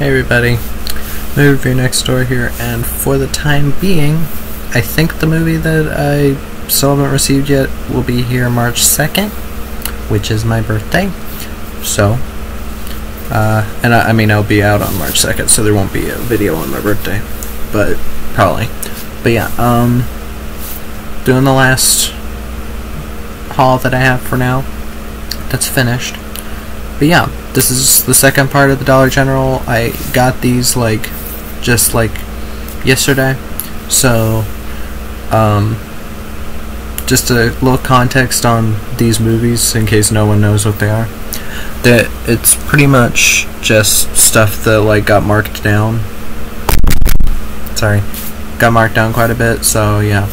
Hey everybody, movie review next door here, and for the time being, I think the movie that I still haven't received yet will be here March 2nd, which is my birthday. So, and I mean I'll be out on March 2nd, so there won't be a video on my birthday, but probably. But yeah, doing the last haul that I have for now. That's finished. But yeah, this is the second part of the Dollar General. I got these just yesterday. So just a little context on these movies in case no one knows what they are. That it's pretty much just stuff that got marked down. Sorry. Got marked down quite a bit, so yeah.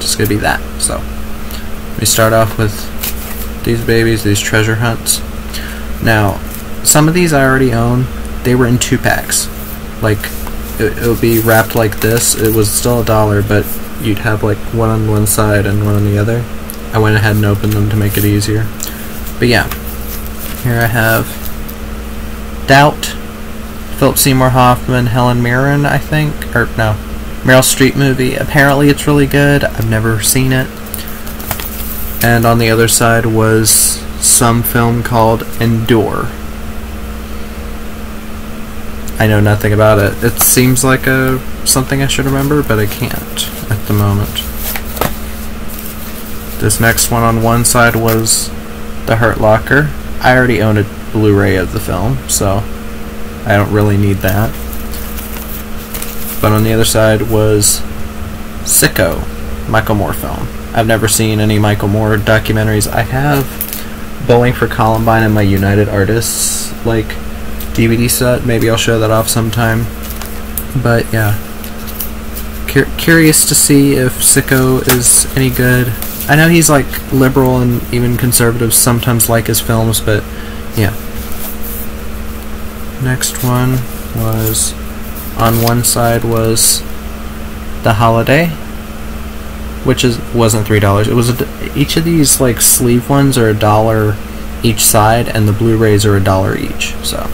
Just gonna be that. So we start off with these babies, these treasure hunts. Now, some of these I already own. They were in 2-packs. It would be wrapped like this. It was still $1, but you'd have one on one side and one on the other. I went ahead and opened them to make it easier. But yeah, here I have Doubt, Philip Seymour Hoffman, Helen Mirren, I think, or no, Meryl Streep movie. Apparently it's really good. I've never seen it. And on the other side was some film called Endure. I know nothing about it. It seems like something I should remember, but I can't at the moment. This next one on one side was The Hurt Locker. I already own a Blu-ray of the film, so I don't really need that. But on the other side was Sicko, Michael Moore film. I've never seen any Michael Moore documentaries. I have Bowling for Columbine and my United Artists DVD set. Maybe I'll show that off sometime. But yeah, curious to see if Sicko is any good. I know he's liberal and even conservatives sometimes like his films, but yeah. Next one was, on one side was The Holiday, which wasn't $3. It was each of these sleeve ones are $1 each side, and the Blu-rays are $1 each. So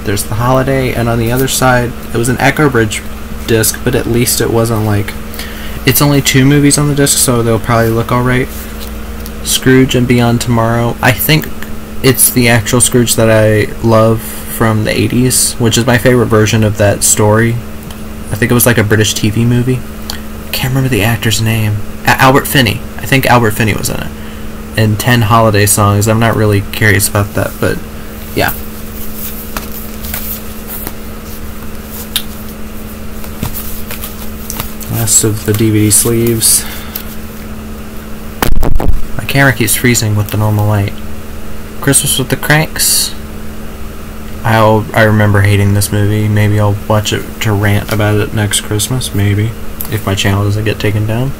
there's The Holiday, and on the other side it was an Echo Bridge disc, but at least it wasn't it's only 2 movies on the disc, so they'll probably look alright. Scrooge and Beyond Tomorrow. I think it's the actual Scrooge that I love from the 80s, which is my favorite version of that story. I think it was a British TV movie. Can't remember the actor's name. Albert Finney. I think Albert Finney was in it. And 10 holiday songs. I'm not really curious about that, but yeah. Last of the DVD sleeves. My camera keeps freezing with the normal light. Christmas with the Cranks. I remember hating this movie. Maybe I'll watch it to rant about it next Christmas. Maybe. If my channel doesn't get taken down.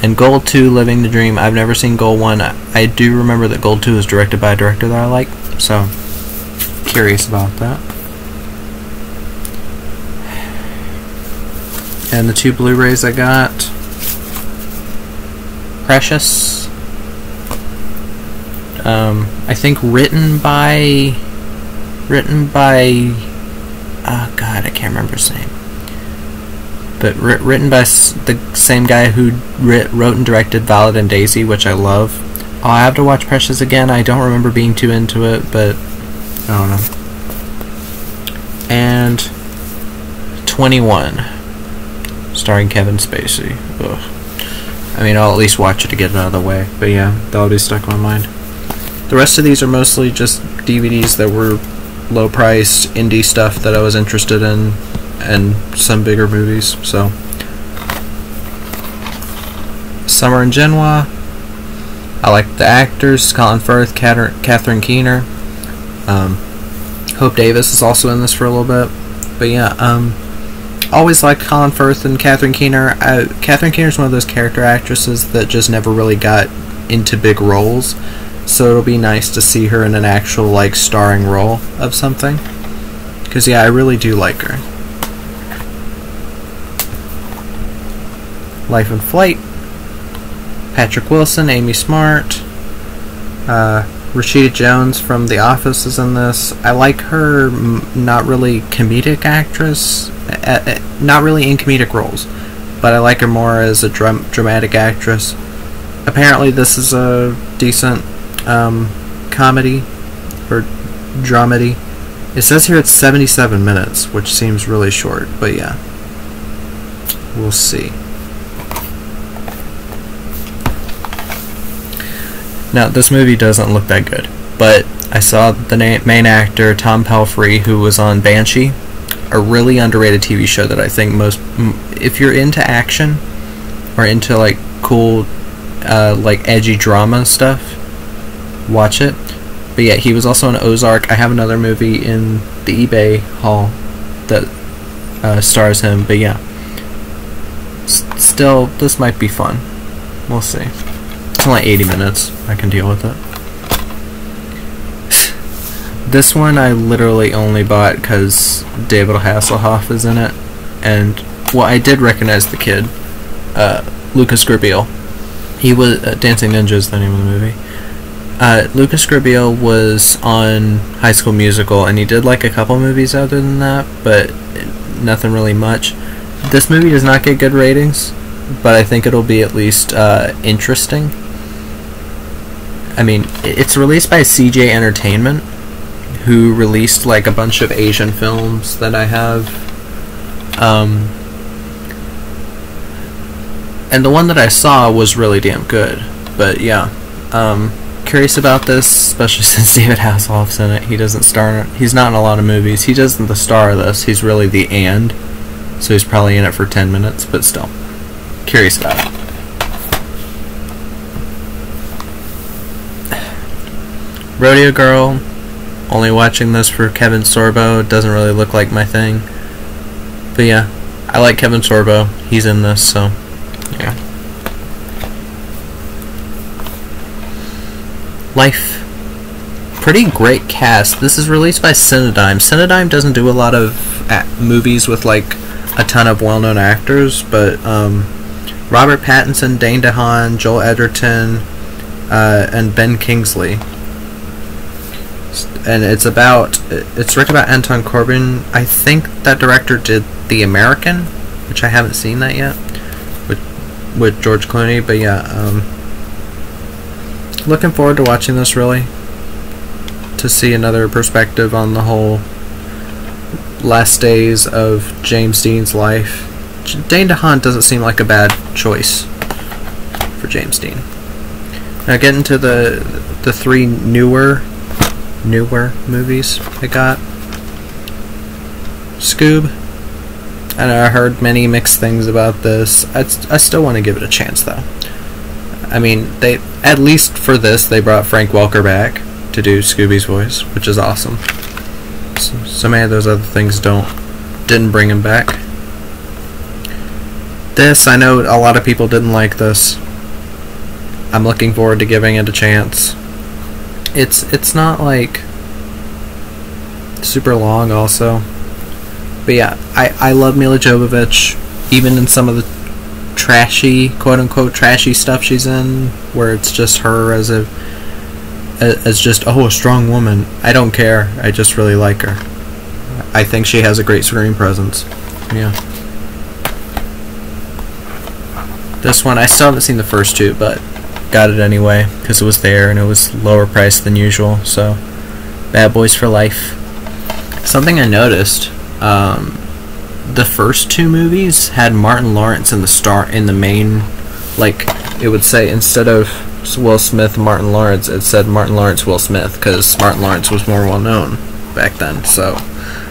And Goal 2, Living the Dream. I've never seen Goal 1. I do remember that Goal 2 is directed by a director that I like, so curious about that. And the 2 Blu-rays I got. Precious. I think written by oh god, I can't remember his name. But written by the same guy who wrote and directed Violet and Daisy, which I love. I'll have to watch Precious again. I don't remember being too into it, but I don't know. And 21, starring Kevin Spacey. Ugh. I mean, I'll at least watch it to get it out of the way. But yeah, that'll be stuck in my mind. The rest of these are mostly just DVDs that were low-priced indie stuff that I was interested in, and some bigger movies. So Summer in Genoa. I like the actors: Colin Firth, Catherine Keener. Hope Davis is also in this for a little bit. But yeah, always liked Colin Firth and Catherine Keener. Catherine Keener is one of those character actresses that just never really got into big roles, so it'll be nice to see her in an actual starring role of something. Because yeah, I really do like her. Life in Flight. Patrick Wilson, Amy Smart, Rashida Jones from The Office is in this. I like her not really comedic actress, not really in comedic roles, but I like her more as a dramatic actress. Apparently this is a decent comedy or dramedy. It says here it's 77 minutes, which seems really short, but yeah. We'll see. Now, this movie doesn't look that good, but I saw the main actor, Tom Pelphrey, who was on Banshee, a really underrated TV show that I think if you're into action, or into, like, cool, like, edgy drama stuff, watch it. But yeah, he was also in Ozark. I have another movie in the eBay haul that stars him, but yeah. Still, this might be fun. We'll see. It's only 80 minutes. I can deal with it. This one I literally only bought because David Hasselhoff is in it. And, well, I did recognize the kid. Lucas Grabeel. He was... Dancing Ninja is the name of the movie. Lucas Grabeel was on High School Musical, and he did like a couple movies other than that, but nothing really much. This movie does not get good ratings, but I think it'll be at least interesting. I mean, it's released by CJ Entertainment, who released like a bunch of Asian films that I have. And the one that I saw was really damn good. But yeah, curious about this, especially since David Hasselhoff's in it. He doesn't star. He's not in a lot of movies. He doesn't the star of this. He's really the and. So he's probably in it for 10 minutes, but still. Curious about it. Rodeo Girl. Only watching this for Kevin Sorbo. Doesn't really look like my thing. But yeah, I like Kevin Sorbo. He's in this, so yeah. Life. Pretty great cast. This is released by Cinedigm. Cinedigm doesn't do a lot of movies with like a ton of well-known actors, but Robert Pattinson, Dane DeHaan, Joel Edgerton, and Ben Kingsley. And it's written about Anton Corbijn. I think that director did The American, which I haven't seen that yet, with George Clooney. But yeah, looking forward to watching this, really, to see another perspective on the whole last days of James Dean's life. Dane DeHaan doesn't seem like a bad choice for James Dean. Now getting to the three newer movies I got. Scoob. And I heard many mixed things about this. I still want to give it a chance, though. I mean, they at least for this they brought Frank Welker back to do Scooby's voice, which is awesome. So many of those other things didn't bring him back. This, I know a lot of people didn't like this. I'm looking forward to giving it a chance. It's not like super long also. But yeah, I love Mila Jovovich, even in some of the trashy, quote unquote trashy stuff she's in, where it's just her as just a strong woman. I don't care. I just really like her. I think she has a great screen presence. Yeah. This one, I still haven't seen the first two, but got it anyway because it was there and it was lower priced than usual. So, Bad Boys for Life. Something I noticed, the first two movies had Martin Lawrence in the main, like, it would say instead of Will Smith, Martin Lawrence, it said Martin Lawrence, Will Smith, because Martin Lawrence was more well known back then, so,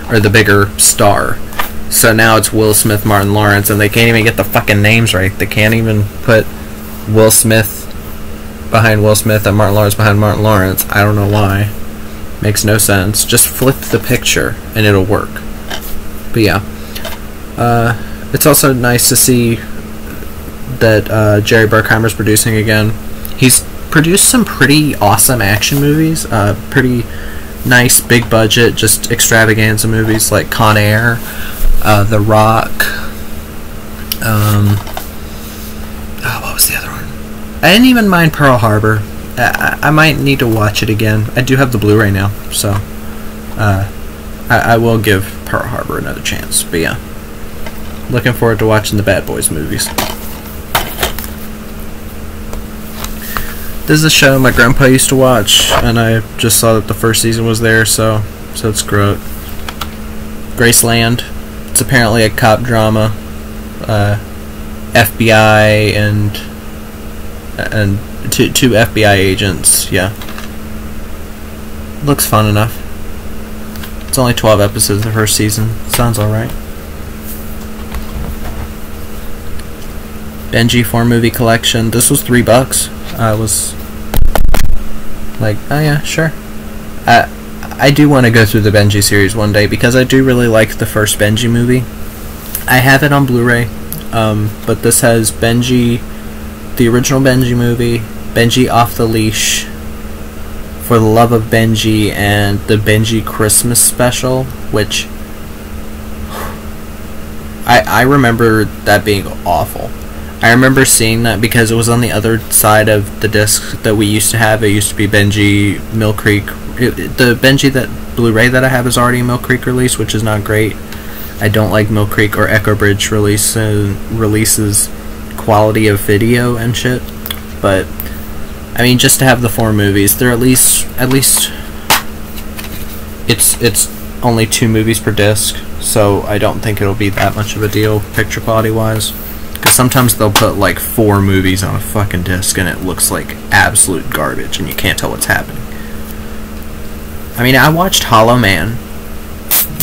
or the bigger star. So now it's Will Smith, Martin Lawrence, and they can't even get the fucking names right. They can't even put Will Smith behind Will Smith and Martin Lawrence behind Martin Lawrence. I don't know why. Makes no sense. Just flip the picture and it'll work. But yeah. It's also nice to see that Jerry Bruckheimer's producing again. He's produced some pretty awesome action movies. Pretty nice, big budget, just extravaganza movies like Con Air, The Rock. What was the other one? I didn't even mind Pearl Harbor. I might need to watch it again. I do have the Blu-ray now, so I will give Pearl Harbor another chance. But yeah, looking forward to watching the Bad Boys movies. This is a show my grandpa used to watch, and I just saw that the first season was there, so it's great. Graceland. It's apparently a cop drama. FBI and two FBI agents. Yeah, looks fun enough. It's only 12 episodes the first season. Sounds alright. Benji 4-movie collection. This was $3. I was like, oh yeah, sure. I do want to go through the Benji series one day because I do really like the first Benji movie. I have it on Blu-ray, but this has Benji, the original Benji movie, Benji Off the Leash, For the Love of Benji, and the Benji Christmas special, which I remember that being awful. I remember seeing that because it was on the other side of the disc that we used to have. It used to be Benji Mill Creek. The Benji that Blu-ray that I have is already a Mill Creek release, which is not great. I don't like Mill Creek or Echo Bridge releases quality of video and shit. But I mean, just to have the 4 movies, they're at least it's only 2 movies per disc, so I don't think it'll be that much of a deal picture quality wise. Because sometimes they'll put like 4 movies on a fucking disc and it looks like absolute garbage and you can't tell what's happening. I mean, I watched Hollow Man.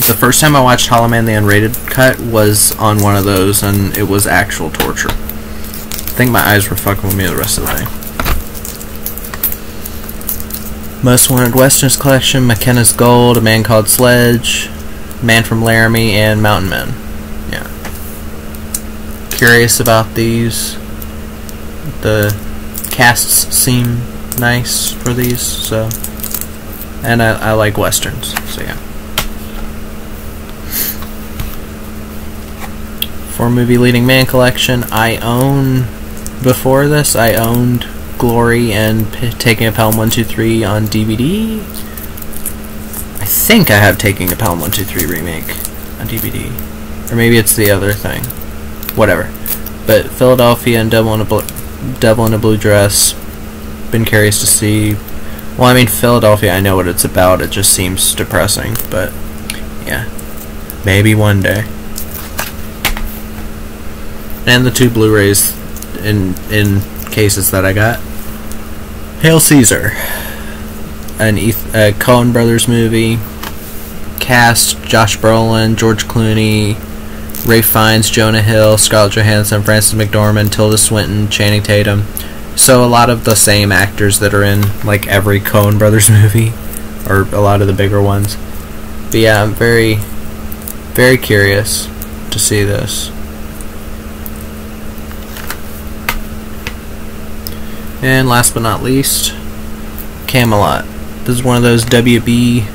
The first time I watched Hollow Man the unrated cut was on one of those, and it was actual torture. I think my eyes were fucking with me the rest of the day. Most Wanted Westerns collection, McKenna's Gold, A Man Called Sledge, Man from Laramie, and Mountain Men. Yeah. Curious about these. The casts seem nice for these, so. And I like westerns, so yeah. 4-movie leading man collection. I own, before this, I owned Glory and Taking a Pelham 1, 2, 3 on DVD. I think I have Taking a Pelham 1, 2, 3 remake on DVD. Or maybe it's the other thing. Whatever. But Philadelphia and Devil in a Blue Dress. Been curious to see. Well, I mean, Philadelphia, I know what it's about. It just seems depressing. But, yeah. Maybe one day. And the 2 Blu-rays in cases that I got. Hail Caesar. A Coen Brothers movie. Cast: Josh Brolin, George Clooney, Ralph Fiennes, Jonah Hill, Scarlett Johansson, Frances McDormand, Tilda Swinton, Channing Tatum. So a lot of the same actors that are in like every Coen Brothers movie, or a lot of the bigger ones. But yeah, I'm very, very curious to see this. And last but not least, Camelot. This is one of those WB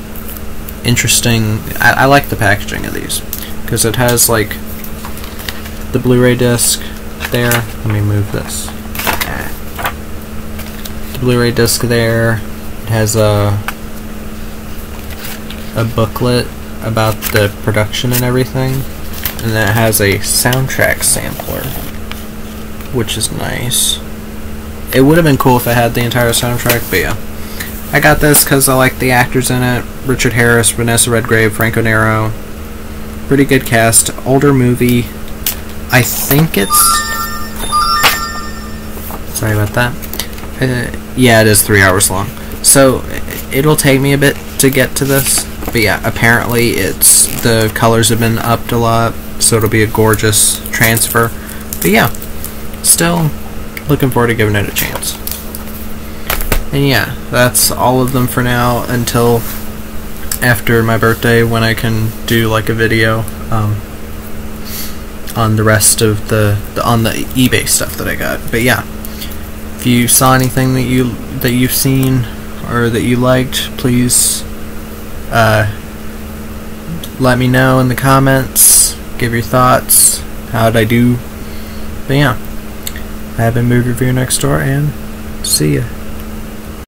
interesting. I like the packaging of these because it has like the Blu-ray disc there. Let me move this. The Blu-ray disc there. It has a booklet about the production and everything, and then it has a soundtrack sampler, which is nice. It would have been cool if I had the entire soundtrack, but yeah. I got this because I like the actors in it. Richard Harris, Vanessa Redgrave, Franco Nero. Pretty good cast. Older movie. I think it's... Sorry about that. Yeah, it is 3 hours long. So, it'll take me a bit to get to this. But yeah, apparently the colors have been upped a lot, so it'll be a gorgeous transfer. But yeah, still looking forward to giving it a chance. And yeah, that's all of them for now until after my birthday, when I can do like a video on the rest of on the eBay stuff that I got. But yeah, if you saw anything that you've seen or that you liked, please let me know in the comments. Give your thoughts. How'd I do? But yeah, I have been Movie Review Next Door, and see ya.